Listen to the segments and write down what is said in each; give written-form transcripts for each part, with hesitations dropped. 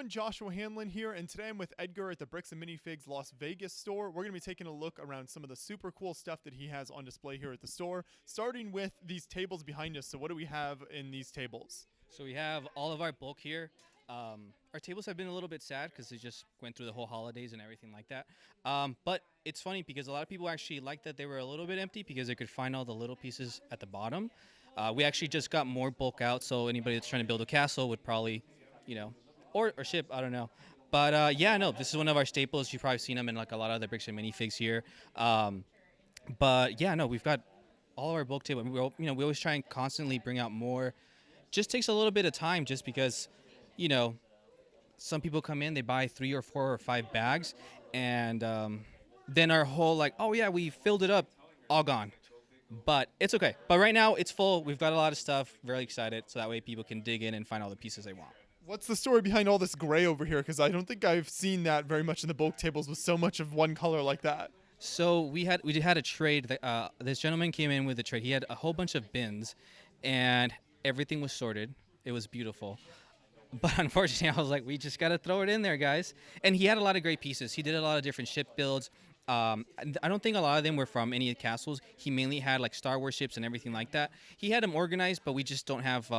everyone, Joshua Hanlon here, and today I'm with Edgar at the Bricks and Minifigs Las Vegas store. We're going to be taking a look around some of the super cool stuff that he has on display here at the store, starting with these tables behind us. So what do we have in these tables? So we have all of our bulk here. Our tables have been a little bit sad because they just went through the whole holidays and everything like that. But it's funny because a lot of people actually liked that they were a little bit empty because they could find all the little pieces at the bottom. We actually just got more bulk out, so anybody that's trying to build a castle would probably, or ship, I don't know. But yeah, no, this is one of our staples. You've probably seen them in like a lot of other bricks and minifigs here. But yeah, no, we've got all of our bulk table. We always try and constantly bring out more. Just takes a little bit of time just because, some people come in, they buy 3 or 4 or 5 bags, and then our whole like, oh yeah, we filled it up, all gone. But it's okay. But right now it's full. We've got a lot of stuff. Very excited, so that way people can dig in and find all the pieces they want. What's the story behind all this gray over here? Because I don't think I've seen that very much in the bulk tables with so much of one color like that. So we had a trade. This gentleman came in with a trade. He had a whole bunch of bins, and everything was sorted. It was beautiful. But unfortunately, I was like, we just got to throw it in there, guys. And he had a lot of great pieces. He did a lot of different ship builds. I don't think a lot of them were from any of the castles. He mainly had like Star Wars ships and everything like that. He had them organized, but we just don't have,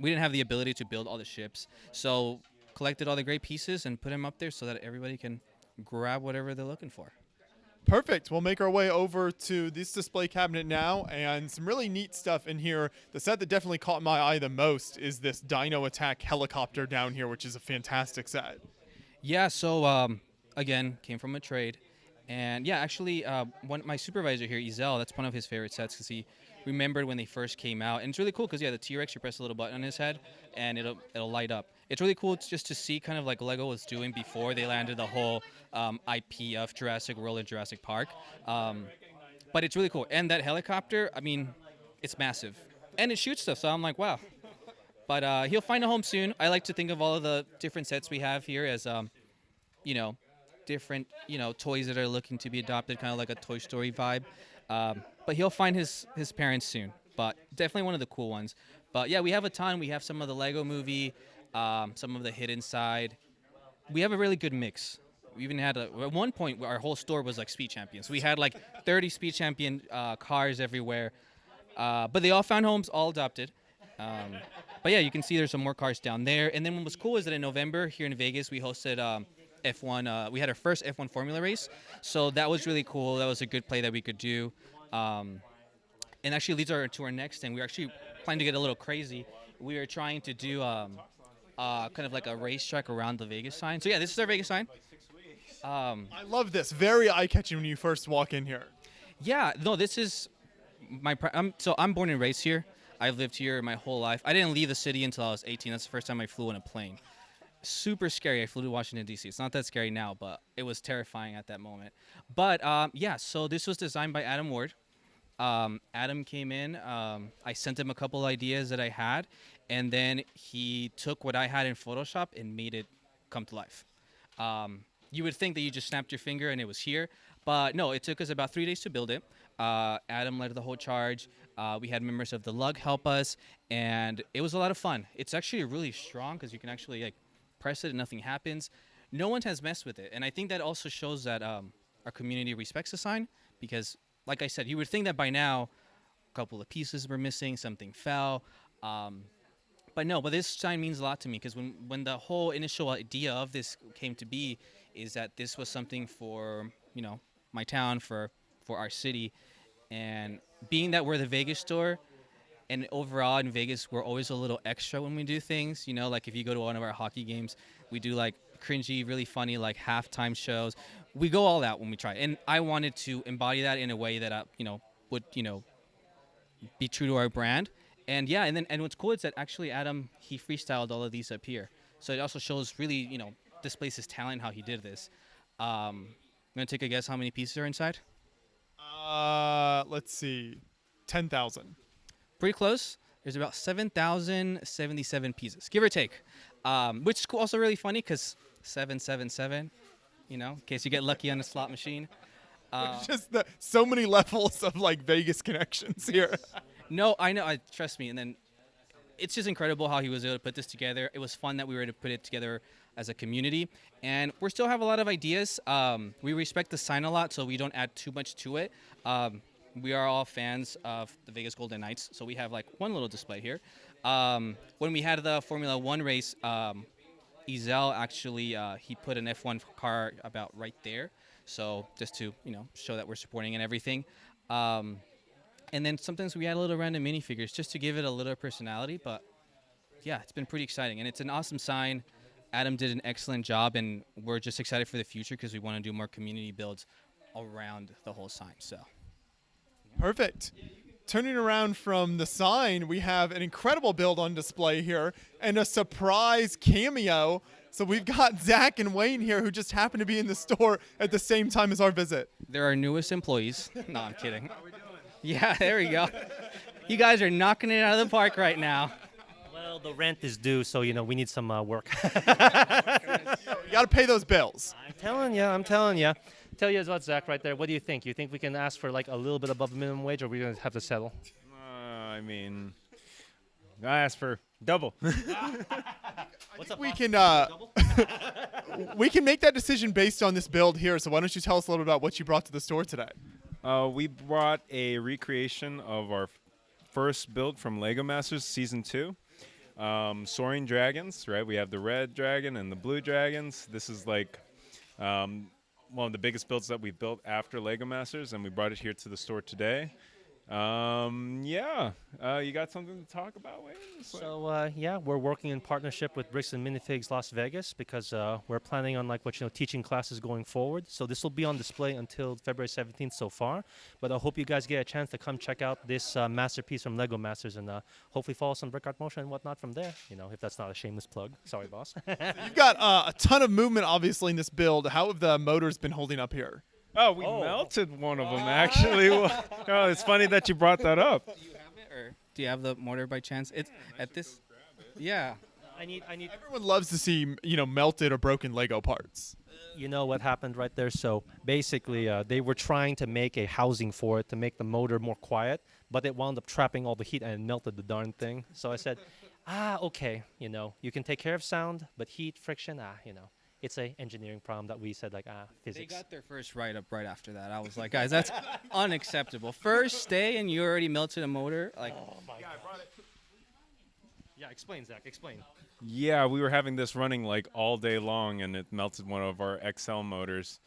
we didn't have the ability to build all the ships. So collected all the great pieces and put them up there so that everybody can grab whatever they're looking for. Perfect. We'll make our way over to this display cabinet now, and some really neat stuff in here. The set that definitely caught my eye the most is this Dino Attack helicopter down here, which is a fantastic set. Yeah, so again, came from a trade. And yeah, actually, my supervisor here, Ezel, that's one of his favorite sets because he remembered when they first came out. And it's really cool because, yeah, the T-Rex, you press a little button on his head, and it'll light up. It's really cool just to see kind of like Lego was doing before they landed the whole IP of Jurassic World and Jurassic Park. But it's really cool. And that helicopter, I mean, it's massive. And it shoots stuff, so I'm like, wow. But he'll find a home soon. I like to think of all of the different sets we have here as, different, toys that are looking to be adopted, kind of like a Toy Story vibe. But he'll find his parents soon. But definitely one of the cool ones. But yeah, we have a ton. We have some of the Lego Movie, some of the Hidden Side. We have a really good mix. We even had at one point our whole store was like Speed Champions. We had like 30 Speed Champion cars everywhere. But they all found homes, all adopted. But yeah, you can see there's some more cars down there. And then what was cool is that in November here in Vegas, we hosted F1. We had our first F1 Formula race, so that was really cool. That was a good play that we could do. And actually leads to our next thing. We were actually planning to get a little crazy. We were trying to do kind of like a racetrack around the Vegas sign. So yeah, this is our Vegas sign. I love this. Very eye-catching when you first walk in here. Yeah, no, this is I'm born and raised here. I've lived here my whole life. I didn't leave the city until I was 18. That's the first time I flew on a plane. Super scary. I flew to Washington, D.C. It's not that scary now, but it was terrifying at that moment. But yeah, so this was designed by Adam Ward. Adam came in. I sent him a couple ideas that I had, and then he took what I had in Photoshop and made it come to life. You would think that you just snapped your finger and it was here, but no, it took us about 3 days to build it. Adam led the whole charge. We had members of the Lug help us, and it was a lot of fun. It's actually really strong because you can actually like press it and nothing happens. No one has messed with it, and I think that also shows that our community respects the sign because, like I said, you would think that by now a couple of pieces were missing, something fell, but no. But this sign means a lot to me because when the whole initial idea of this came to be is that this was something for my town, for our city, and being that we're the Vegas store. And overall in Vegas, we're always a little extra when we do things. Like if you go to one of our hockey games, we do like cringy, really funny, like halftime shows. We go all out when we try. And I wanted to embody that in a way that, would, be true to our brand. And yeah, and what's cool is that actually Adam, he freestyled all of these up here. So it also shows really, displays his talent, how he did this. I'm going to take a guess how many pieces are inside. Let's see. 10,000. Pretty close. There's about 7,077 pieces, give or take, which is also really funny because 777, in case you get lucky on a slot machine. Just so many levels of like Vegas connections here. No, I know. Trust me. And then it's just incredible how he was able to put this together. It was fun that we were able to put it together as a community. And we still have a lot of ideas. We respect the sign a lot, so we don't add too much to it. We are all fans of the Vegas Golden Knights, so we have like one little display here. When we had the Formula One race, Ezel actually he put an F1 car about right there, so just to show that we're supporting and everything. And then sometimes we add a little random minifigures just to give it a little personality. But yeah, it's been pretty exciting, and it's an awesome sign. Adam did an excellent job, and we're just excited for the future because we want to do more community builds around the whole sign. So Perfect. Turning around from the sign, we have an incredible build on display here and a surprise cameo. So we've got Zach and Wayne here who just happen to be in the store at the same time as our visit. they're our newest employees. No, I'm kidding. Yeah, there we go. You guys are knocking it out of the park right now. Well, the rent is due, so we need some work. You got to pay those bills. I'm telling you. Tell you about Zach right there. What do you think? You think we can ask for like a little bit above minimum wage, or are we gonna have to settle? I mean, I asked for double. What's up? We can we can make that decision based on this build here. So why don't you tell us a little bit about what you brought to the store today? We brought a recreation of our first build from Lego Masters Season 2. Soaring dragons, right? We have the red dragon and the blue dragons. This is like one of the biggest builds that we built after Lego Masters, and we brought it here to the store today. You got something to talk about, Wayne? So we're working in partnership with Bricks and Minifigs Las Vegas because we're planning on teaching classes going forward. So this will be on display until February 17th so far. But I hope you guys get a chance to come check out this masterpiece from Lego Masters and hopefully follow some Brick Art Motion and whatnot from there. If that's not a shameless plug. Sorry, boss. You've got a ton of movement, obviously, in this build. How have the motors been holding up here? Oh, we melted one of them, actually. It's funny that you brought that up. Do you have it, or do you have the mortar by chance? It's at this. Yeah. I need. Everyone loves to see, melted or broken Lego parts. You know what happened right there? So basically, they were trying to make a housing for it to make the motor more quiet, but it wound up trapping all the heat and melted the darn thing. So I said, okay, you can take care of sound, but heat, friction, it's a engineering problem that we said physics. They got their first write-up right after that. I was like, guys, that's unacceptable. First day and you already melted a motor. Like, oh my God. Yeah, explain, Zach. Explain. Yeah, we were having this running like all day long, and it melted one of our XL motors.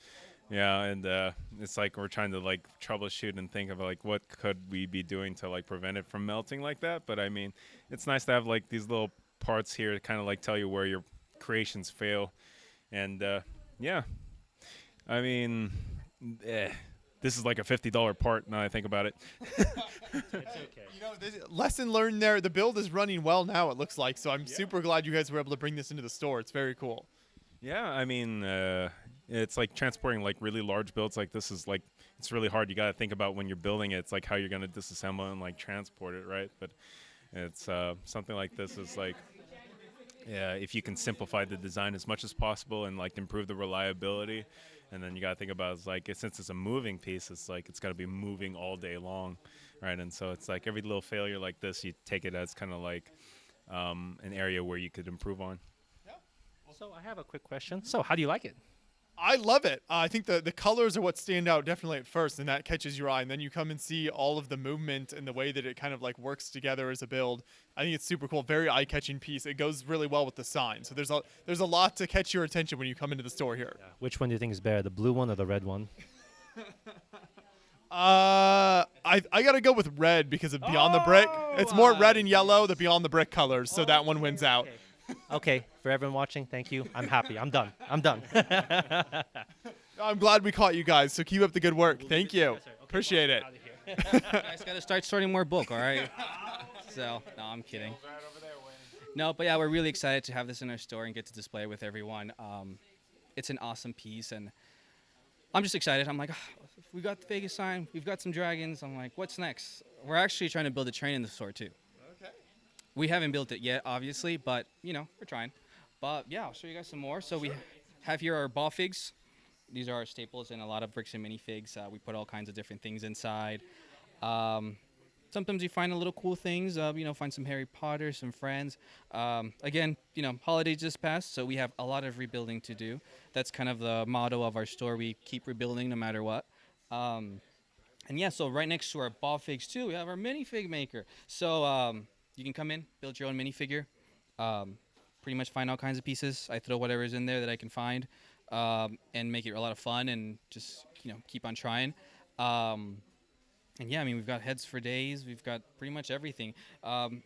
Yeah, and it's like we're trying to troubleshoot and think of what could we be doing to prevent it from melting like that. But I mean, it's nice to have these little parts here to kind of tell you where your creations fail. And I mean, this is like a $50 part now I think about it. It's okay. Lesson learned there. The build is running well now, it looks like. So I'm super glad you guys were able to bring this into the store. It's very cool. Yeah, I mean, it's like transporting really large builds like this is it's really hard. You got to think about when you're building it. It's how you're going to disassemble and transport it, right? But it's something like this is if you can simplify the design as much as possible and improve the reliability, and then you got to think about since it's a moving piece, it's it's got to be moving all day long, right? And so it's every little failure like this, you take it as kind of an area where you could improve on. So I have a quick question. So how do you like it? I love it. I think the colors are what stand out definitely at first, and that catches your eye. And then you come and see all of the movement and the way that it kind of works together as a build. I think it's super cool. Very eye-catching piece. It goes really well with the sign. So there's a lot to catch your attention when you come into the store here. Yeah. Which one do you think is better, the blue one or the red one? I gotta go with red because of Beyond the Brick. It's more red and yellow, the Beyond the Brick colors. So that one wins out. Okay, for everyone watching, thank you. I'm happy. I'm done. I'm glad we caught you guys. So keep up the good work. Thank you. Yes, sir. Okay, Appreciate it. you guys got to start sorting more bulk, all right? So, no, I'm kidding. No, but yeah, we're really excited to have this in our store and get to display it with everyone. It's an awesome piece, and I'm just excited. I'm like, we got the Vegas sign. We've got some dragons. I'm like, what's next? We're actually trying to build a train in the store, too. We haven't built it yet, obviously, but, we're trying. But, yeah, I'll show you guys some more. So we have here our ball figs. These are our staples in a lot of Bricks and Minifigs. We put all kinds of different things inside. sometimes you find a little cool things. Find some Harry Potter, some friends. Again, holidays just passed, so we have a lot of rebuilding to do. That's kind of the motto of our store. We keep rebuilding no matter what. And yeah, so right next to our ball figs too, we have our minifig maker. So you can come in, build your own minifigure. Pretty much find all kinds of pieces. I throw whatever's in there that I can find, and make it a lot of fun, and just keep on trying. And yeah, I mean, we've got heads for days. We've got pretty much everything.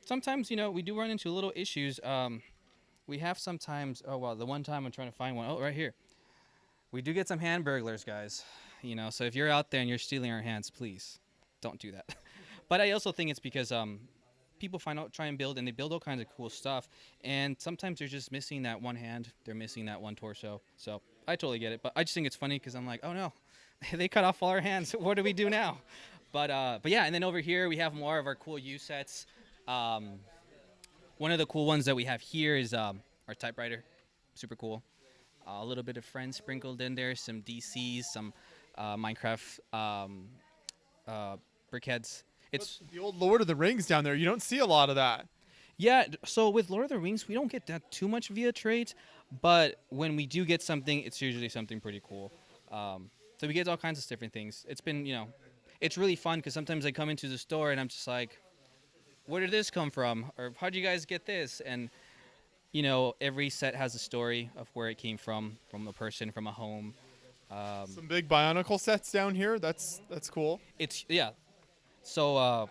Sometimes, we do run into little issues. We have sometimes, oh, well, the one time I'm trying to find one. Oh, right here. We do get some hand burglars, guys. So if you're out there and you're stealing our hands, please don't do that. But I also think it's because people try and build, and they build all kinds of cool stuff. And sometimes they're just missing that one hand. They're missing that one torso. So I totally get it. But I just think it's funny because I'm like, oh, no, they cut off all our hands. What do we do now? But yeah, and then over here we have more of our cool U sets. One of the cool ones that we have here is our typewriter. Super cool. A little bit of Friends sprinkled in there, some DCs, some Minecraft brickheads. It's the old Lord of the Rings down there. You don't see a lot of that. Yeah, so with Lord of the Rings, we don't get that too much via trades, but when we do get something, it's usually something pretty cool. So we get all kinds of different things. It's been, it's really fun because sometimes I come into the store and I'm just like, where did this come from? Or how'd you guys get this? And, every set has a story of where it came from a person, from a home. Some big Bionicle sets down here. That's cool. Yeah. So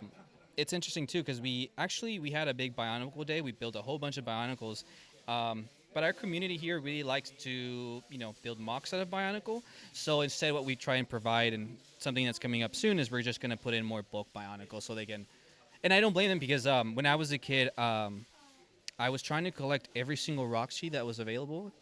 it's interesting too because we had a big Bionicle day. We built a whole bunch of Bionicles. But our community here really likes to, build mocks out of Bionicle. So instead what we try and provide, and something that's coming up soon, is we're just going to put in more bulk Bionicle so they can... And I don't blame them because when I was a kid, I was trying to collect every single Roxy that was available.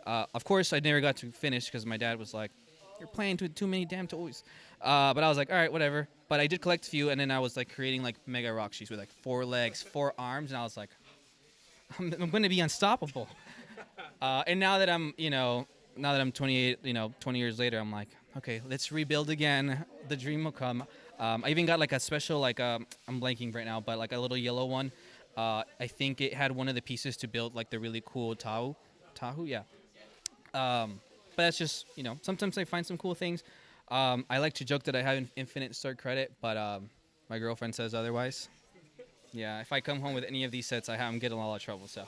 Of course, I never got to finish because my dad was like, you're playing with too many damn toys. But I was like, all right, whatever. But I did collect a few, and then I was like creating like mega Roxys with like 4 legs, 4 arms, and I was like, I'm going to be unstoppable. And now that I'm 28, 20 years later, I'm like, okay, let's rebuild again. The dream will come. I even got like a special, I'm blanking right now, but like a little yellow one. I think it had one of the pieces to build like the really cool Tahu, yeah. But that's just, sometimes I find some cool things. I like to joke that I have infinite start credit, but my girlfriend says otherwise. Yeah, if I come home with any of these sets, I'm getting in a lot of trouble, so.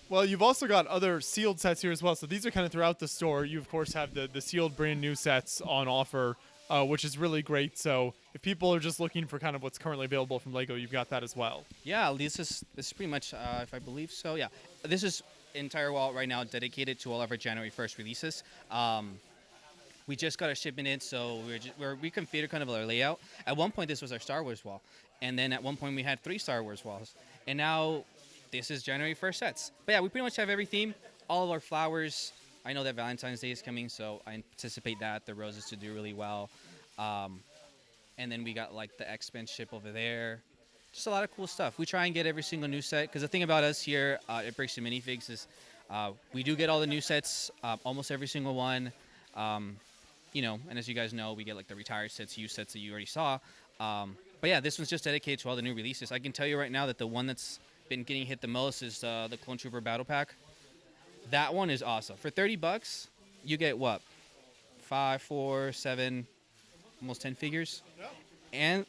Well, you've also got other sealed sets here as well. So these are kind of throughout the store. You, of course, have the sealed brand new sets on offer, which is really great. So if people are just looking for kind of what's currently available from LEGO, you've got that as well. Yeah, this is pretty much, if I believe so, yeah. This is entire wall right now dedicated to all of our January 1st releases. We just got a shipment in, so we're reconfigured kind of our layout. At one point, this was our Star Wars wall. And then at one point, we had 3 Star Wars walls. And now... this is January 1st sets. But yeah, we pretty much have every theme. All of our flowers. I know that Valentine's Day is coming, so I anticipate that. The roses to do really well. And then we got like the X-Men ship over there. Just a lot of cool stuff. We try and get every single new set. Because the thing about us here at Bricks and Minifigs is we do get all the new sets, almost every single one. And as you guys know, we get like the retired sets, used sets that you already saw. But yeah, this one's just dedicated to all the new releases. I can tell you right now that the one that's been getting hit the most is the Clone Trooper Battle Pack. That one is awesome. For $30, you get what? 5, 4, 7, almost 10 figures. Yeah. And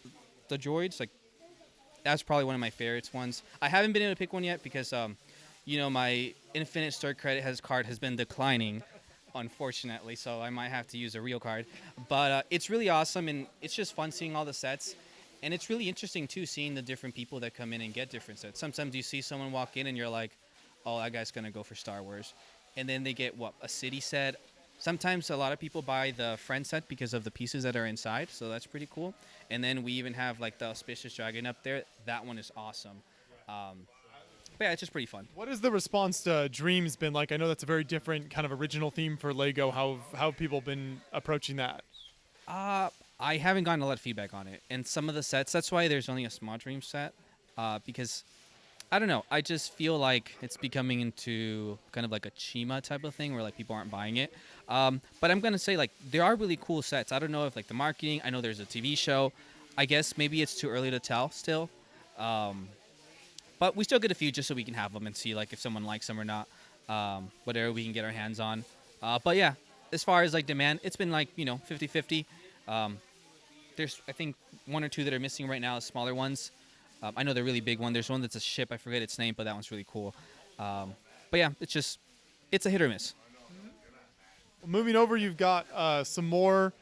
the droids, like, that's probably one of my favorites ones. I haven't been able to pick one yet because, my infinite start credit card has been declining, unfortunately, so I might have to use a real card. But it's really awesome, and it's just fun seeing all the sets. And it's really interesting, too, seeing the different people that come in and get different sets. Sometimes you see someone walk in and you're like, oh, that guy's going to go for Star Wars. And then they get, a city set. Sometimes a lot of people buy the friend set because of the pieces that are inside, so that's pretty cool. And then we even have, like, the Auspicious Dragon up there. That one is awesome. But yeah, it's just pretty fun. What has the response to Dreams been like? I know that's a very different kind of original theme for LEGO. How have people been approaching that? I haven't gotten a lot of feedback on it. And some of the sets, that's why there's only a small Dream set. Because, I don't know, I just feel like it's becoming into kind of like a Chima type of thing where like people aren't buying it. But I'm going to say like there are really cool sets. I don't know if like the marketing, I know there's a TV show. I guess maybe it's too early to tell still. Um, but we still get a few just so we can have them and see like if someone likes them or not. Whatever we can get our hands on. But yeah, as far as like demand, it's been like 50-50. There's I think one or two that are missing right now, smaller ones. I know they're really big one. There's one that's a ship. I forget its name, but that one's really cool. But yeah, it's a hit or miss. Moving over, you've got some more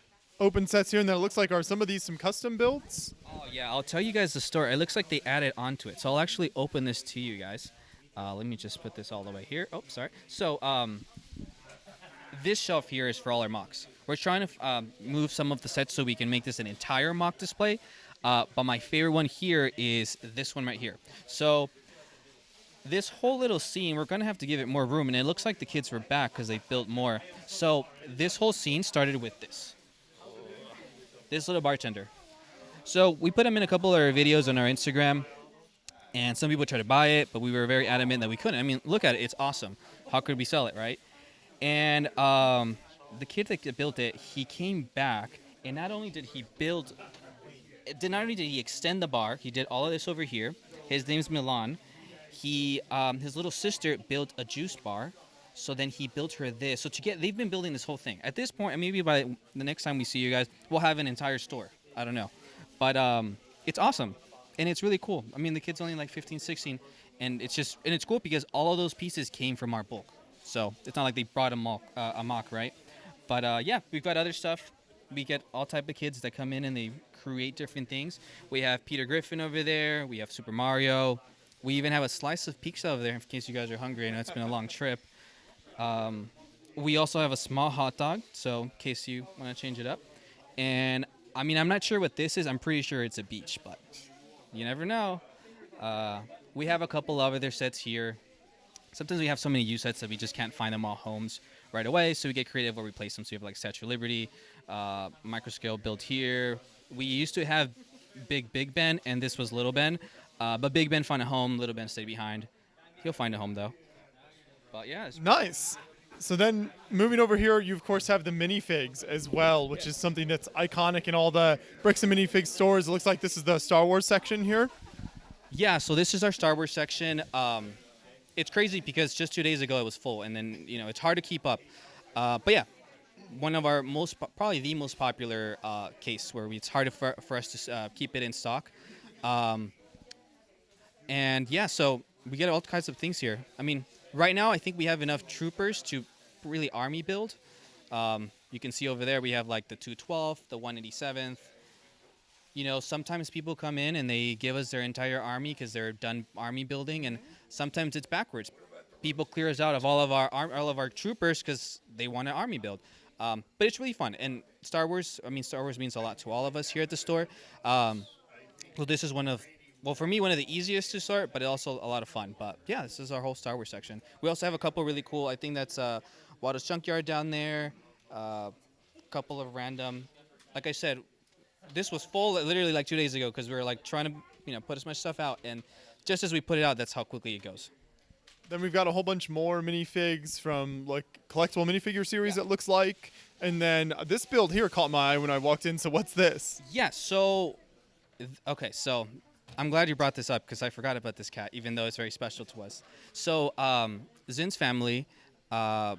open sets here, and then it looks like are some of these some custom builds? Oh yeah, I'll tell you guys the story. It looks like they added onto it, so I'll actually open this to you guys. Let me just put this all the way here. Oh, sorry. So this shelf here is for all our mocks. We're trying to move some of the sets so we can make this an entire mock display. But my favorite one here is this one right here. So this whole little scene, we're going to have to give it more room. And it looks like the kids were back because they built more. So this whole scene started with this. This little bartender. So we put him in a couple of our videos on our Instagram. And some people tried to buy it, but we were very adamant that we couldn't. I mean, look at it. It's awesome. How could we sell it, right? And the kid that built it, he came back. And not only did he extend the bar, he did all of this over here. His name's Milan. His little sister built a juice bar, so then he built her this. So they've been building this whole thing. At this point, and maybe by the next time we see you guys, we'll have an entire store. I don't know, but it's awesome, and it's really cool. I mean, the kid's only like 15, 16, and it's cool because all of those pieces came from our bulk. So it's not like they brought a mock, right? But yeah, we've got other stuff. We get all type of kids that come in and they create different things. We have Peter Griffin over there. We have Super Mario. We even have a slice of pizza over there in case you guys are hungry. I know it's been a long trip. We also have a small hot dog, so in case you want to change it up. And I mean, I'm not sure what this is. I'm pretty sure it's a beach, but you never know. We have a couple of other sets here. Sometimes we have so many U sets that we just can't find them all homes right away, so we get creative where we place them. So we have like Statue of Liberty, microscale built here. We used to have Big Ben, and this was Little Ben. But Big Ben found a home, Little Ben stayed behind. He'll find a home though. But yeah, it's Nice. So then moving over here, you of course have the minifigs as well, which is something that's iconic in all the Bricks and Minifigs stores. It looks like this is the Star Wars section here. Yeah, so this is our Star Wars section. It's crazy because just 2 days ago it was full, and then it's hard to keep up. But yeah, one of our probably the most popular case where it's hard for us to keep it in stock. And yeah, so we get all kinds of things here. I mean, right now I think we have enough troopers to really army build. You can see over there we have like the 212th, the 187th. Sometimes people come in and they give us their entire army because they're done army building, and sometimes it's backwards. People clear us out of all of our troopers because they want an army build. But it's really fun. And Star Wars means a lot to all of us here at the store. So this is for me, one of the easiest to start, but also a lot of fun. But yeah, this is our whole Star Wars section. We also have a couple really cool, I think that's Waldo's Junkyard down there, a couple of random, like I said, this was full literally like 2 days ago because we were like trying to put as much stuff out, and just as we put it out, that's how quickly it goes. Then we've got a whole bunch more minifigs from like collectible minifigure series, it looks like. And then this build here caught my eye when I walked in. So what's this? Yeah, so I'm glad you brought this up because I forgot about this cat, even though it's very special to us. So Zin's family, so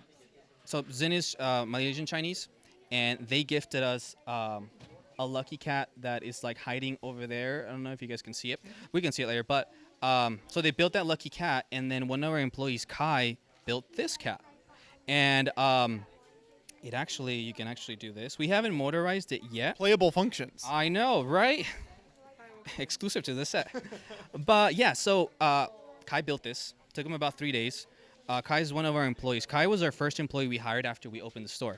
Zin is Malaysian Chinese, and they gifted us a lucky cat that is like hiding over there. I don't know if you guys can see it. We can see it later, but so they built that lucky cat, and then one of our employees, Kai, built this cat. And you can actually do this. We haven't motorized it yet. Playable functions. I know, right? Exclusive to the set. But yeah, so Kai built this. Took him about 3 days. Kai is one of our employees. Kai was our first employee we hired after we opened the store.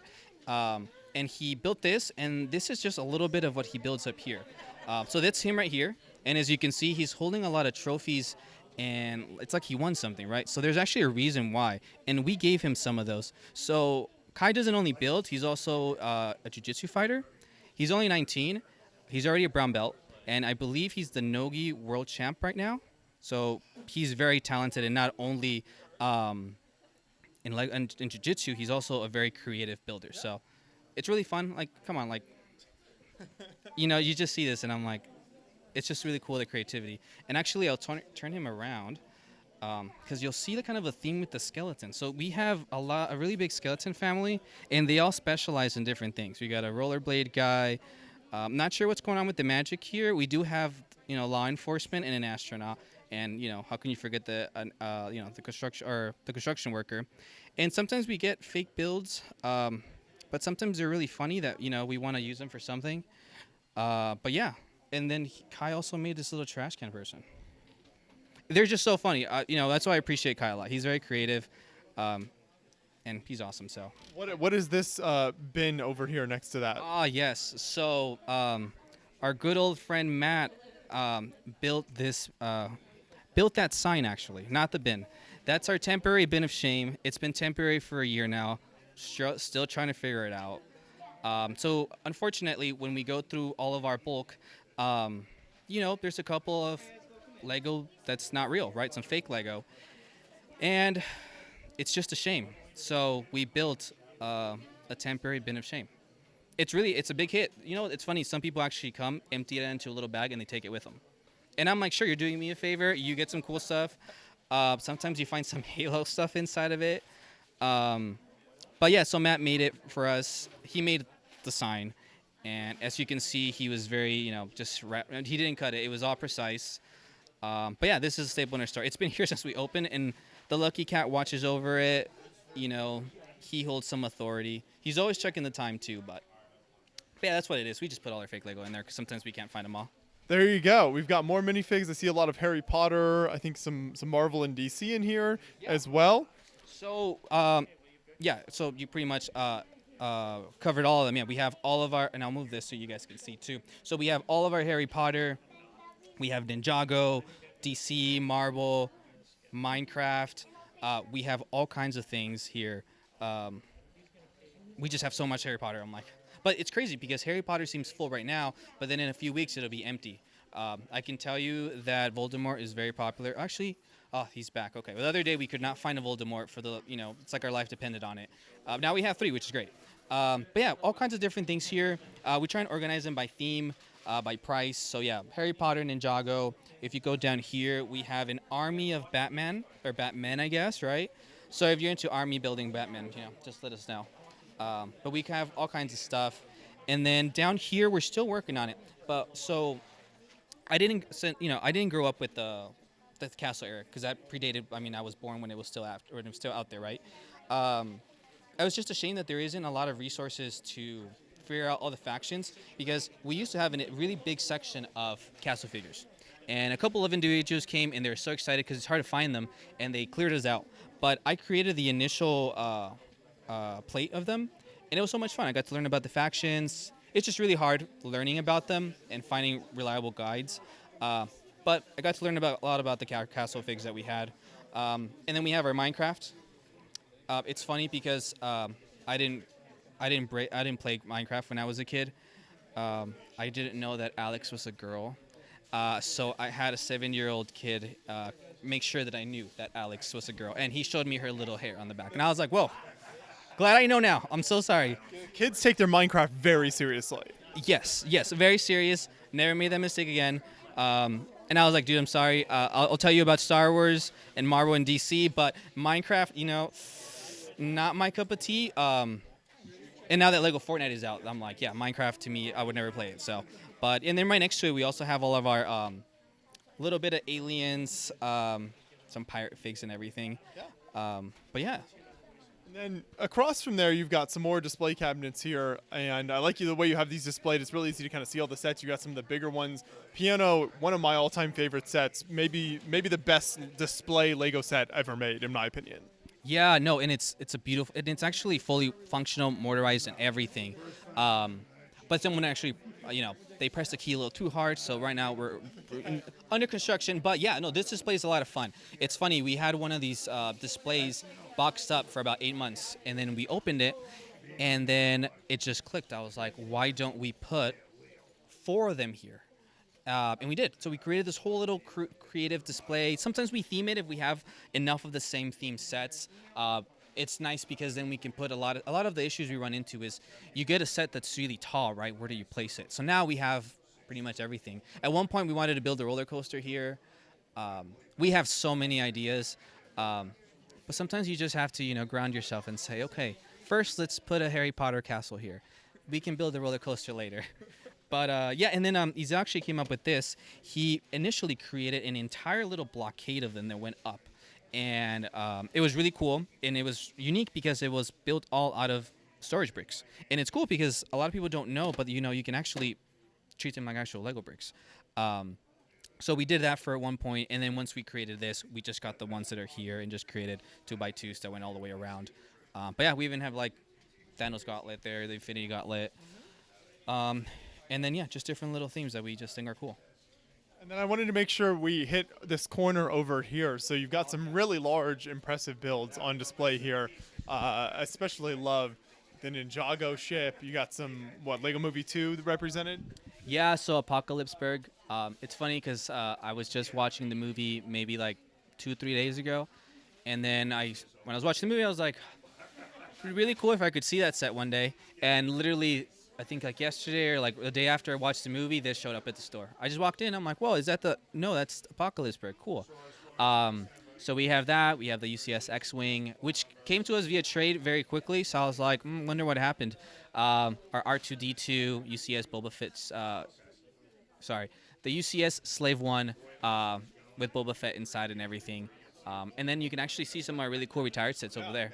And he built this, and this is just a little bit of what he builds up here. So that's him right here. And as you can see, he's holding a lot of trophies, and it's like he won something, right? So there's actually a reason why. And we gave him some of those. So Kai doesn't only build, he's also a jiu-jitsu fighter. He's only 19. He's already a brown belt. And I believe he's the Nogi world champ right now. So he's very talented, and not only in jiu-jitsu, he's also a very creative builder. So it's really fun. Like, come on, like. you know, you just see this, and I'm like, it's just really cool, the creativity. And actually, I'll turn him around because you'll see the kind of a theme with the skeleton. So we have a really big skeleton family, and they all specialize in different things. We got a rollerblade guy. Not sure what's going on with the magic here. We do have, you know, law enforcement and an astronaut, and you know, how can you forget the you know, the construction worker? And sometimes we get fake builds, but sometimes they're really funny that, you know, we want to use them for something. But yeah, and then Kai also made this little trash can person. They're just so funny. You know, that's why I appreciate Kai a lot. He's very creative, and he's awesome. So. What is this bin over here next to that? Ah, yes. So our good old friend Matt built this, built that sign actually, not the bin. That's our temporary bin of shame. It's been temporary for a year now. Still trying to figure it out. So unfortunately, when we go through all of our bulk, you know, there's a couple of Lego that's not real, right? Some fake Lego, and it's just a shame. So we built a temporary bin of shame. It's a big hit. You know, it's funny. Some people actually come, empty it into a little bag, and they take it with them. And I'm like, sure, you're doing me a favor. You get some cool stuff. Sometimes you find some Halo stuff inside of it. But yeah, so Matt made it for us. He made the sign, and as you can see, he was very, you know, he didn't cut it. It was all precise. But yeah, this is a staple in our store. It's been here since we opened, and the Lucky Cat watches over it. You know, he holds some authority. He's always checking the time too, but yeah, that's what it is. We just put all our fake Lego in there because sometimes we can't find them all. There you go. We've got more minifigs. I see a lot of Harry Potter. I think some Marvel and DC in here as well. So yeah, so you pretty much covered all of them. Yeah, we have all of our, and I'll move this so you guys can see too. So we have all of our Harry Potter. We have Ninjago, DC, Marvel, Minecraft. We have all kinds of things here. We just have so much Harry Potter. I'm like, but it's crazy because Harry Potter seems full right now, but then in a few weeks it'll be empty. I can tell you that Voldemort is very popular. Actually, oh, he's back. Okay. Well, the other day we could not find a Voldemort for the, you know, it's like our life depended on it. Now we have 3, which is great. But yeah, all kinds of different things here. We try and organize them by theme. By price. So yeah, Harry Potter, Ninjago. If you go down here, we have an army of Batman, or Batmen, I guess, right? So if you're into army building Batman, you know, just let us know. But we have all kinds of stuff. And then down here, we're still working on it. But so I didn't grow up with the castle era because that predated. I mean, I was born when it was still out there, right? I was just ashamed that there isn't a lot of resources to figure out all the factions because we used to have a really big section of castle figures. And a couple of individuals came and they were so excited because it's hard to find them and they cleared us out. But I created the initial plate of them and it was so much fun. I got to learn about the factions. It's just really hard learning about them and finding reliable guides. But I got to learn a lot about the castle figs that we had. And then we have our Minecraft. It's funny because I didn't play Minecraft when I was a kid. I didn't know that Alex was a girl. So I had a 7-year-old kid make sure that I knew that Alex was a girl. And he showed me her little hair on the back. And I was like, whoa, glad I know now. I'm so sorry. Kids take their Minecraft very seriously. Yes, very serious. Never made that mistake again. And I was like, dude, I'm sorry. I'll tell you about Star Wars and Marvel and DC, but Minecraft, you know, not my cup of tea. And now that Lego Fortnite is out, I'm like, yeah, Minecraft to me, I would never play it. So, but and then right next to it, we also have all of our little bit of aliens, some pirate figs and everything. Yeah. But yeah. And then across from there, you've got some more display cabinets here, and I like the way you have these displayed. It's really easy to kind of see all the sets. You got some of the bigger ones. Piano, one of my all-time favorite sets, maybe the best display Lego set ever made, in my opinion. Yeah, no, and it's a beautiful, and it's actually fully functional, motorized, and everything. But someone actually, you know, they pressed the key a little too hard, so right now we're under construction. But yeah, no, this display is a lot of fun. It's funny, we had one of these displays boxed up for about 8 months, and then we opened it, and then it just clicked. I was like, why don't we put 4 of them here? And we did. So we created this whole little creative display. Sometimes we theme it if we have enough of the same theme sets. it's nice because then we can put a lot of the issues we run into is you get a set that's really tall, right? Where do you place it? So now we have pretty much everything. At one point, we wanted to build a roller coaster here. We have so many ideas, but sometimes you just have to, ground yourself and say, okay, first let's put a Harry Potter castle here. We can build a roller coaster later. But yeah, and then Isaac actually came up with this. He initially created an entire little blockade of them that went up. And it was really cool, and it was unique because it was built all out of storage bricks. And it's cool because a lot of people don't know, but you can actually treat them like actual Lego bricks. So we did that for one point, and then once we created this, we just got the ones that are here and just created 2x2s that went all the way around. But yeah, we even have like Thanos Gauntlet there, the Infinity Gauntlet. And then, yeah, just different little themes that we just think are cool. And then I wanted to make sure we hit this corner over here. So you've got some really large, impressive builds on display here. Especially love the Ninjago ship. You got some, Lego Movie 2 represented? Yeah, so Apocalypseburg. It's funny because I was just watching the movie maybe like 2-3 days ago. And then when I was watching the movie, I was like, it'd be really cool if I could see that set one day. And literally, I think like yesterday or like the day after I watched the movie, this showed up at the store. I just walked in. I'm like, whoa, is that no, that's Apocalypseburg. Cool. So we have that. We have the UCS X-Wing, which came to us via trade very quickly. So I was like, wonder what happened. Our R2-D2 UCS Boba Fett's, the UCS Slave One with Boba Fett inside and everything. And then you can actually see some of our really cool retired sets over there.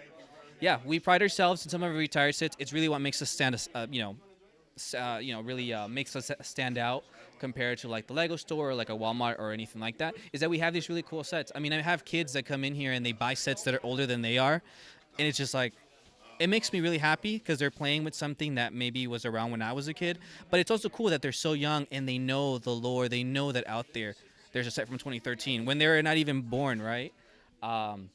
Yeah, we pride ourselves in some of our retired sets. It's really what makes us really makes us stand out compared to like the Lego store or like a Walmart or anything like that, is that we have these really cool sets. I mean, I have kids that come in here and they buy sets that are older than they are, and it's just like, it makes me really happy because they're playing with something that maybe was around when I was a kid, but it's also cool that they're so young and they know the lore, they know that out there's a set from 2013 when they're not even born, right? And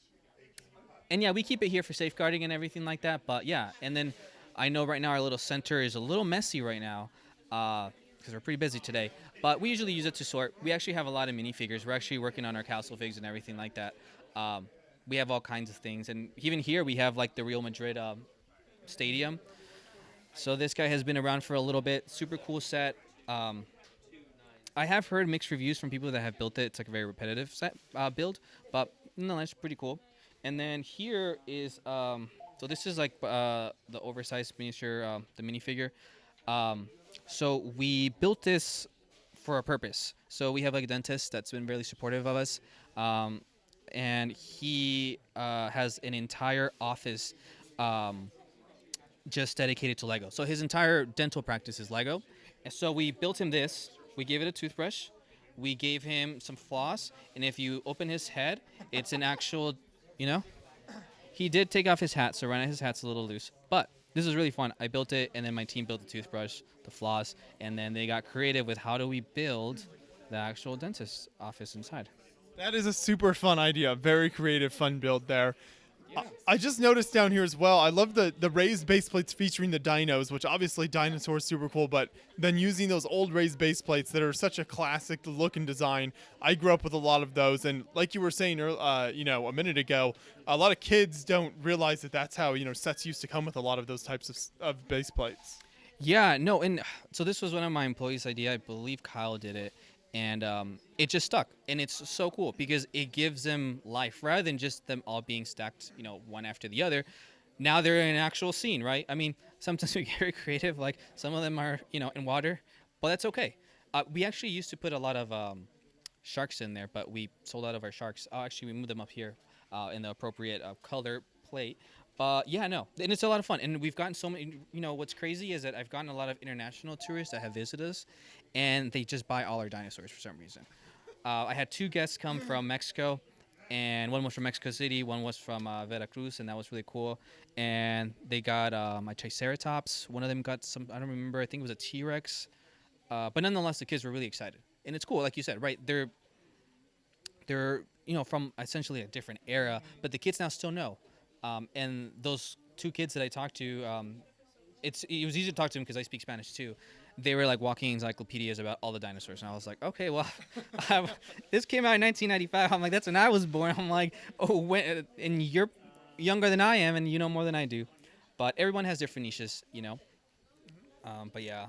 yeah, we keep it here for safeguarding and everything like that, but yeah, and then I know right now our little center is a little messy right now because we're pretty busy today. But we usually use it to sort. We actually have a lot of minifigures. We're actually working on our castle figs and everything like that. We have all kinds of things. And even here we have like the Real Madrid stadium. So this guy has been around for a little bit. Super cool set. I have heard mixed reviews from people that have built it. It's like a very repetitive set build. But nonetheless, pretty cool. And then here is... so this is like the oversized miniature, the minifigure. So we built this for a purpose. So we have like a dentist that's been really supportive of us. And he has an entire office just dedicated to Lego. So his entire dental practice is Lego. And so we built him this. We gave it a toothbrush. We gave him some floss. And if you open his head, it's an actual, He did take off his hat, so right now his hat's a little loose. But this is really fun. I built it, and then my team built the toothbrush, the floss, and then they got creative with how do we build the actual dentist's office inside. That is a super fun idea. Very creative, fun build there. I just noticed down here as well, I love the raised base plates featuring the dinos, which obviously dinosaurs super cool, but then using those old raised base plates that are such a classic look and design. I grew up with a lot of those, and like you were saying a minute ago, a lot of kids don't realize that that's how sets used to come with a lot of those types of base plates. Yeah, no, and so this was one of my employees' idea. I believe Kyle did it. And it just stuck. And it's so cool because it gives them life rather than just them all being stacked, one after the other. Now they're in an actual scene, right? I mean, sometimes we get very creative. Like some of them are, in water, but that's okay. We actually used to put a lot of sharks in there, but we sold out of our sharks. Actually, we moved them up here in the appropriate color plate. Yeah, no, and it's a lot of fun. And we've gotten so many, what's crazy is that I've gotten a lot of international tourists that have visited us, and they just buy all our dinosaurs for some reason. I had 2 guests come from Mexico, and one was from Mexico City, one was from Veracruz, and that was really cool. And they got my Triceratops. One of them got some, I don't remember, I think it was a T-Rex. But nonetheless, the kids were really excited. And it's cool, like you said, right? They're from essentially a different era, but the kids now still know. And those 2 kids that I talked to, it was easy to talk to them because I speak Spanish too. They were like walking encyclopedias about all the dinosaurs, and I was like, okay, well, this came out in 1995. I'm like, that's when I was born. I'm like, oh, when in your younger than I am, and you know more than I do. But everyone has different niches, but yeah.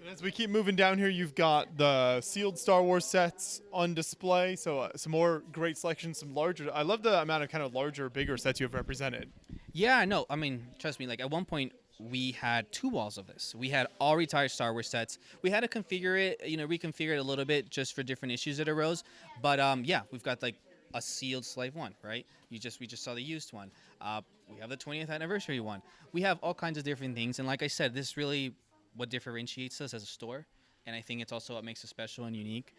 And as we keep moving down here, you've got the sealed Star Wars sets on display. So some more great selections, some larger. I love the amount of kind of larger, bigger sets you have represented. Yeah, no, I mean, trust me, like at one point we had 2 walls of this. We had all retired Star Wars sets. We had to configure it, reconfigure it a little bit just for different issues that arose. But yeah, we've got like a sealed Slave one, right? We just saw the used one. We have the 20th anniversary one. We have all kinds of different things, and like I said, this really what differentiates us as a store, and I think it's also what makes us special and unique.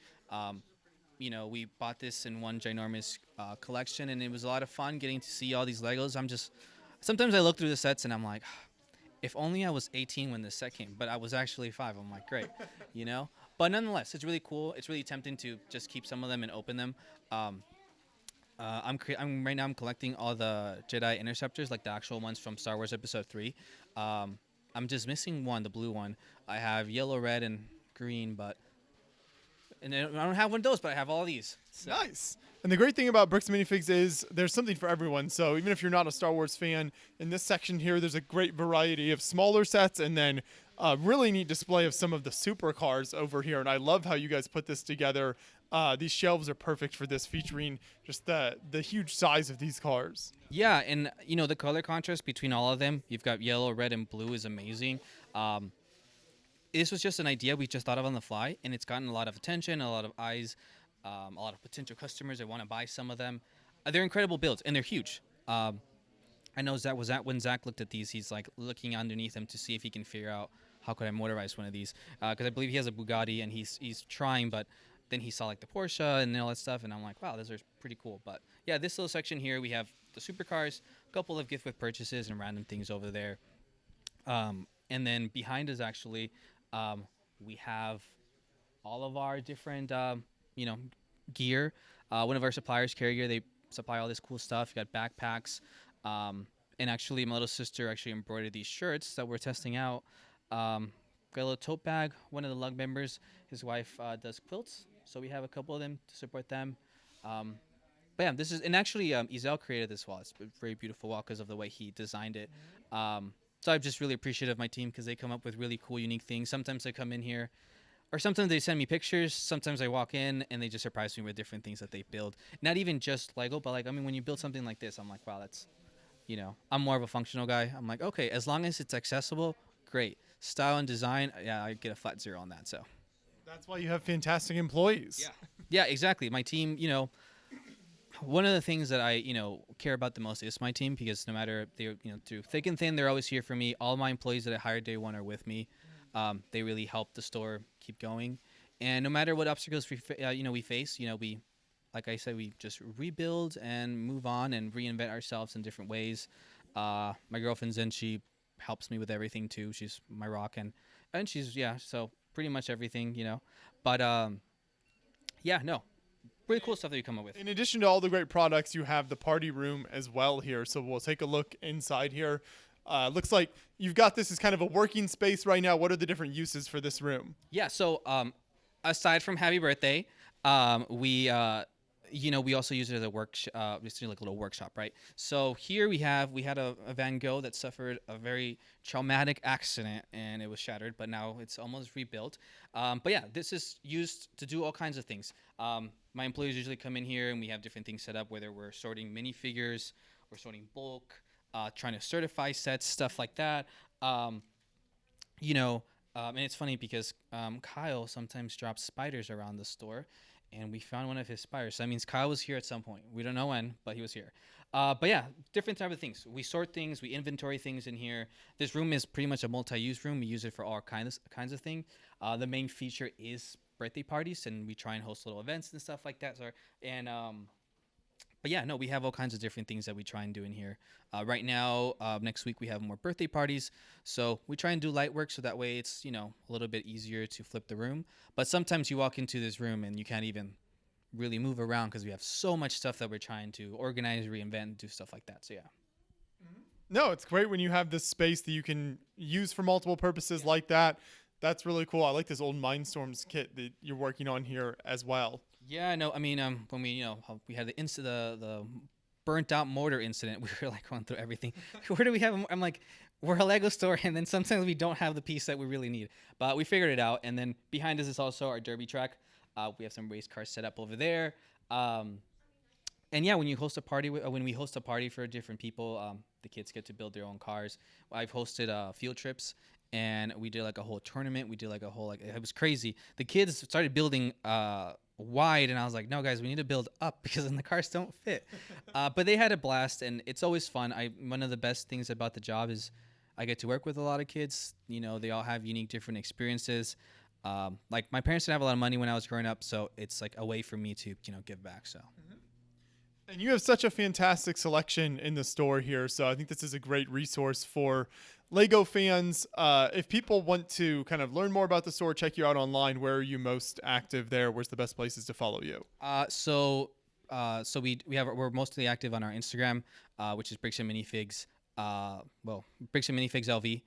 We bought this in one ginormous collection, and it was a lot of fun getting to see all these Legos. Sometimes I look through the sets and I'm like, if only I was 18 when this set came, but I was actually 5. I'm like, great, But nonetheless, it's really cool. It's really tempting to just keep some of them and open them. Right now I'm collecting all the Jedi Interceptors, like the actual ones from Star Wars Episode 3. I'm just missing one, the blue one. I have yellow, red, and green, and I don't have one of those, but I have all these. So. Nice. And the great thing about Bricks and Minifigs is there's something for everyone. So even if you're not a Star Wars fan, in this section here, there's a great variety of smaller sets and then a really neat display of some of the supercars over here. And I love how you guys put this together. These shelves are perfect for this, featuring just the huge size of these cars. Yeah, and the color contrast between all of them, you've got yellow, red, and blue is amazing. This was just an idea we just thought of on the fly, and it's gotten a lot of attention, a lot of eyes, a lot of potential customers that want to buy some of them. They're incredible builds, and they're huge. I know when Zach looked at these, he's like looking underneath them to see if he can figure out how could I motorize one of these, because I believe he has a Bugatti, and he's trying, but then he saw like the Porsche and all that stuff, and I'm like, wow, those are pretty cool. But yeah, this little section here, we have the supercars, a couple of gift with purchases and random things over there. And then behind us, actually, we have all of our different, gear. One of our suppliers, Carry Gear, they supply all this cool stuff. You got backpacks. And actually, my little sister actually embroidered these shirts that we're testing out. Got a little tote bag. One of the lug members, his wife does quilts. So we have a couple of them to support them. But yeah, this is, and actually, Ezel created this wall. It's a very beautiful wall because of the way he designed it. So I'm just really appreciative of my team because they come up with really cool, unique things. Sometimes they come in here, or sometimes they send me pictures. Sometimes I walk in and they just surprise me with different things that they build. Not even just Lego, but like, I mean, when you build something like this, I'm like, wow, that's, I'm more of a functional guy. I'm like, okay, as long as it's accessible, great. Style and design, yeah, I get a flat 0 on that. So that's why you have fantastic employees. Yeah, yeah, exactly. My team, one of the things that I, care about the most is my team, because no matter they're, through thick and thin, they're always here for me. All my employees that I hired day one are with me. They really help the store keep going. And no matter what obstacles we face, we, like I said, we just rebuild and move on and reinvent ourselves in different ways. My girlfriend's in, she helps me with everything too. She's my rock, and she's, so pretty much everything, But no. Pretty cool stuff that you come up with. In addition to all the great products, you have the party room as well here. So we'll take a look inside here. Looks like you've got this as kind of a working space right now. What are the different uses for this room? Yeah, so aside from happy birthday, we also use it as a just like a little workshop, right? So here we had a Van Gogh that suffered a very traumatic accident and it was shattered, but now it's almost rebuilt. But yeah, this is used to do all kinds of things. My employees usually come in here and we have different things set up, whether we're sorting minifigures, we're sorting bulk, trying to certify sets, stuff like that. And it's funny because Kyle sometimes drops spiders around the store, and we found one of his spiders. So that means Kyle was here at some point. We don't know when, but he was here. But yeah, different type of things. We sort things, we inventory things in here. This room is pretty much a multi-use room. We use it for all kinds of things. The main feature is birthday parties, and we try and host little events and stuff like that. But yeah, no, we have all kinds of different things that we try and do in here. Right now, next week we have more birthday parties, so we try and do light work so that way it's a little bit easier to flip the room. But sometimes you walk into this room and you can't even really move around because we have so much stuff that we're trying to organize, reinvent, do stuff like that. So yeah. No, it's great when you have this space that you can use for multiple purposes like that. That's really cool. I like this old Mindstorms kit that you're working on here as well. Yeah, no, I mean, when we, we had the burnt out mortar incident. We were like going through everything. Where do we have? I'm like, we're a Lego store, and then sometimes we don't have the piece that we really need. But we figured it out. And then behind us is also our derby track. We have some race cars set up over there. And yeah, when you host a party, when we host a party for different people, the kids get to build their own cars. I've hosted field trips, and we did like a whole tournament. We did like a whole it was crazy. The kids started building wide, and I was like, no guys, we need to build up because then the cars don't fit. But they had a blast, and it's always fun. One of the best things about the job is I get to work with a lot of kids. You know, they all have unique, different experiences. Like my parents didn't have a lot of money when I was growing up, so it's like a way for me to give back. So. And you have such a fantastic selection in the store here, so I think this is a great resource for Lego fans. If people want to kind of learn more about the store, check you out online, where are you most active there? Where's the best places to follow you? We're mostly active on our Instagram, which is Bricks and Minifigs. Bricks and Minifigs LV.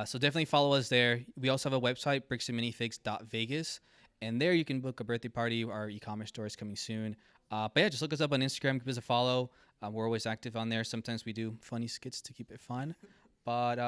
So definitely follow us there. We also have a website, bricksandminifigs.vegas, and there you can book a birthday party. Our e-commerce store is coming soon. But yeah, just look us up on Instagram, give us a follow. We're always active on there. Sometimes we do funny skits to keep it fun. But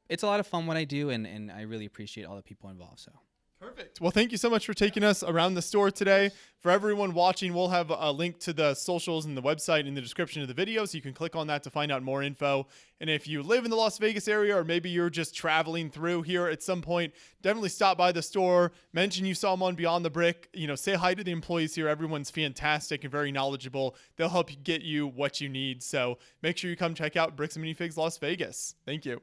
it's a lot of fun what I do, and I really appreciate all the people involved. So. Perfect. Well, thank you so much for taking us around the store today. For everyone watching, we'll have a link to the socials and the website in the description of the video, so you can click on that to find out more info. And if you live in the Las Vegas area, or maybe you're just traveling through here at some point, definitely stop by the store, mention you saw them on Beyond the Brick, say hi to the employees here. Everyone's fantastic and very knowledgeable. They'll help you get you what you need. So make sure you come check out Bricks and Minifigs Las Vegas. Thank you.